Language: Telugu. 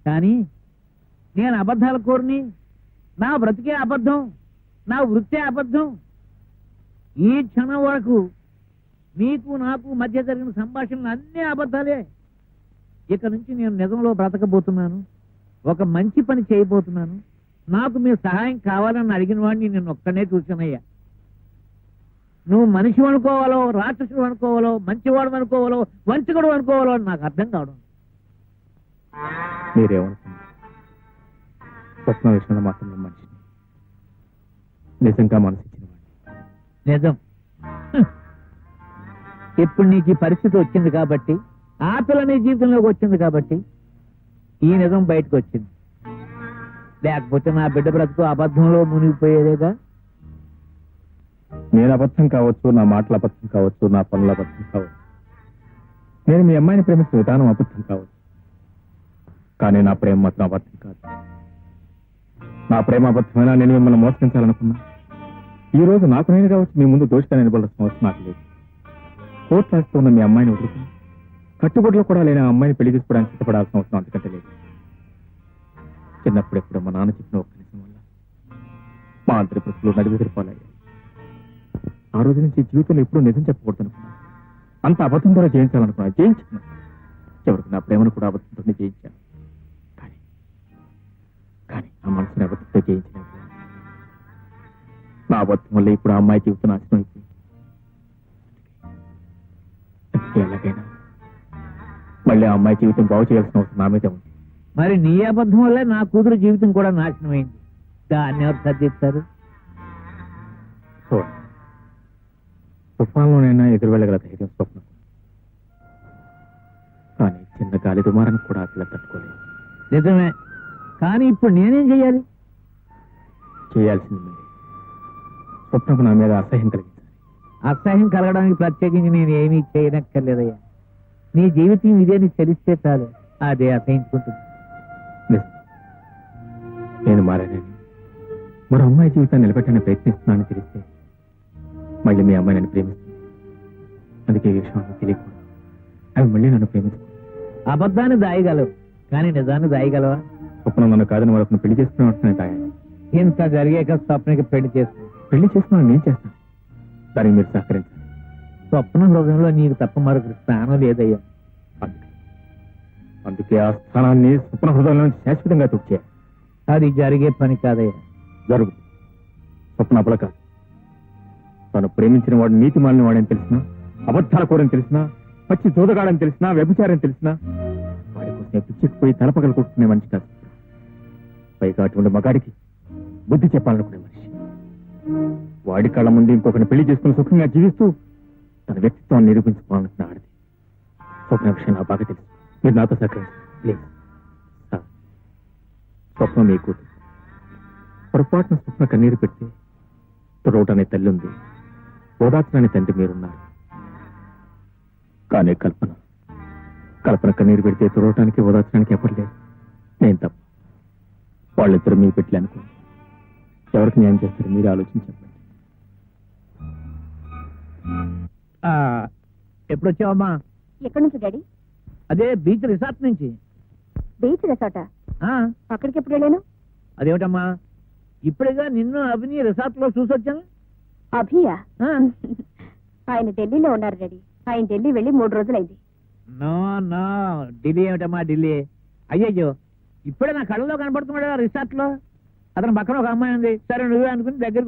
కానీ నేను అబద్ధాల కోరిని, నా బ్రతికే అబద్ధం, నా వృత్తే అబద్ధం. ఈ క్షణం వరకు మీకు నాకు మధ్య జరిగిన సంభాషణలు అన్నీ అబద్ధాలే. ఇక నుంచి నేను నిజంలో బ్రతకబోతున్నాను, ఒక మంచి పని చేయబోతున్నాను. నాకు మీ సహాయం కావాలని అడిగిన వాడిని నేను ఒక్కనే చూసానయ్యా. నువ్వు మనిషి అనుకోవాలో, రాక్షసుడు అనుకోవాలో, మంచివాడు అనుకోవాలో, వంచకుడు అనుకోవాలో అని నాకు అర్థం కావడం. మీరేమనుకున్నారు? స్వప్న విషయంలో మాత్రం మనిషిని, నిజంగా మనసు ఇచ్చిన వాడిని. నిజం. ఇప్పుడు నీకు ఈ పరిస్థితి వచ్చింది కాబట్టి, ఆ పిల్ల నీ జీవితంలోకి వచ్చింది కాబట్టి ఈ నిజం బయటకు వచ్చింది. లేకపోతే నా బిడ్డ బ్రతుకు అబద్ధంలో మునిగిపోయేదేగా. నేను అబద్ధం కావచ్చు, నా మాటల అబద్ధం కావచ్చు, నా పనుల అబద్ధం కావచ్చు, నేను మీ అమ్మాయిని ప్రేమించిన విధానం అబద్ధం కావచ్చు, కానీ నా ప్రేమ మాత్రం అబద్ధం కాదు. నా ప్రేమ అబద్ధమైనా నేను మిమ్మల్ని మోసగించాలనుకున్నా ఈ రోజు నాకు నేనుగా వచ్చి మీ ముందు దోషిగా నిలబడాల్సిన అవసరం నాకు లేదు. కోర్టు రాస్తూ ఉన్న మీ అమ్మాయిని వదులుకుని కట్టుబడిలో కూడా లేని ఆ అమ్మాయిని పెళ్లి చేసుకోవడానికి సిద్ధపడాల్సిన అవసరం అంతకంటే లేదు. చిన్నప్పుడు ఎప్పుడు మా నాన్న చెప్పిన ఒక్క నిమిషం వల్ల మా అందరి ప్రశ్నలు నడివెదిరిపోలాయి. ఆ రోజు నుంచి జీవితంలో ఎప్పుడూ నిజం చెప్పకూడదనుకున్నా, అంత అబద్ధం ద్వారా జయించాలనుకున్నా, జయించాను. చివరికి నా ప్రేమను కూడా అబద్ధంతోనే జయించాను. కానీ కానీ నా మనసుని అబద్ధంతో జయించలేదు. నా అబద్ధం వల్ల ఇప్పుడు ఆ అమ్మాయి జీవితం నాశనం అయిపోయింది. ఎలాగైనా మళ్ళీ ఆ అమ్మాయి జీవితం బాగు చేయాల్సిన అవసరం నా మీదే ఉంది. మరి నీ అబద్ధం వల్ల నా కూతురు జీవితం కూడా నాశనం అయింది. దాన్ని ఎవరు సర్దిస్తారు? తుఫాన్లోనైనా ఎదురు వెళ్ళగల ధైర్యం స్వప్నం, కానీ చిన్న గాలి దుమారానికి కూడా అట్లా తట్టుకోలేదు. నిజమే, కానీ ఇప్పుడు నేనేం చెయ్యాలి? చేయాల్సింది మీరు స్వప్నకు నా మీద అసహ్యం కలిగించాలి. అసహ్యం కలగడానికి ప్రత్యేకించి నేను ఏమీ చేయనక్కర్లేదయ్యా. నీ జీవితం ఇదే నీకు తెలిస్తే చాలు, అదే అసహించుకుంటుంది. నేను మారానని, మరో అమ్మాయి జీవితాన్ని నిలబెట్టని ప్రయత్నిస్తున్నానని తెలిస్తే మళ్ళీ మీ అమ్మాయి నన్ను ప్రేమిస్తుంది. అందుకే ఈ విషయం తెలియకూడదు. అవి మళ్ళీ నన్ను ప్రేమిస్తుంది. అబద్ధాన్ని దాయగలవు, కానీ నిజాన్ని దాయగలవా? స్వప్నం నన్ను కాదని మరొకరిని పెళ్లి చేసుకునే దాయాలి. ఇంత జరిగాక స్వప్నకి పెళ్లి చేసుకున్నాను, నేను చేస్తాను. దానికి మీరు సహకరించాలి. స్వప్న హృదయంలో నీకు తప్ప మరొక స్థానం లేదయ్యా. అందుకే ఆ స్థానాన్ని స్వప్న హృదయంలో శాశ్వతంగా తుడిచేయాలి. అది జరిగే పని కాదయ్యా. జరుగు. స్వప్న అబల కాదు. తను ప్రేమించిన వాడు నీతి మాలిన వాడని తెలిసినా, అబద్ధాల కోరని తెలిసినా, పచ్చి దూదగాడని తెలిసినా, వ్యభిచారని తెలిసినా వాడి కోసం పిచ్చిపోయి తలపగలు కొట్టుకునే మనిషి కాదు. పైగా అటువంటి మగాడికి బుద్ధి చెప్పాలనుకునే మనిషి. వాడి కళ్ళ ముందు ఇంకొకరిని పెళ్లి చేసుకుని సుఖంగా జీవిస్తూ తన వ్యక్తిత్వాన్ని నిరూపించుకోవాలనుకున్న ఆడది. స్వప్న విషయం నాకు బాగా తెలుసు. మీరు నాతో సహకరించారు ప్లీజ్. స్వప్నం మీ కూతురు. పొరపాటున స్వప్న కన్నీరు పెడితే తుడవటనే తల్లి ఉంది, ఓదార్చని తండ్రి మీరున్నారు. కానీ కల్పన కన్నీరు పెడితే తుడవటానికి ఓదార్చడానికి ఎవరు లేదు. నేను తప్ప. వాళ్ళిద్దరు మీ పెట్టి అనుకో. ఎవరికి న్యాయం చేస్తారు మీరు ఆలోచించండి. ఎప్పుడు వచ్చావమ్మా? ఎక్కడి నుంచి డాడీ? అదే బీచ్ రిసార్ట్ నుంచి. బీచ్ రిసార్టా? అక్కడికి ఎప్పుడు వెళ్ళాను? అదేమిటమ్మా, ఇప్పుడేగా నిన్ను అభిని రిసార్ట్ లో చూసొచ్చాను. అభియా? ఆయన ఢిల్లీలో ఉన్నారు డాడీ. ఆయన ఢిల్లీ వెళ్ళి 3 రోజులైంది. నో నో, ఢిల్లీ ఏమిటమ్మా ఢిల్లీ? అయ్యయ్యో, ఇప్పుడే నా కళ్ళలో కనపడుతున్నాడు రిసార్ట్ లో. అతను పక్కన ఒక అమ్మాయి ఉంది. సరే నువ్వే అనుకుని దగ్గర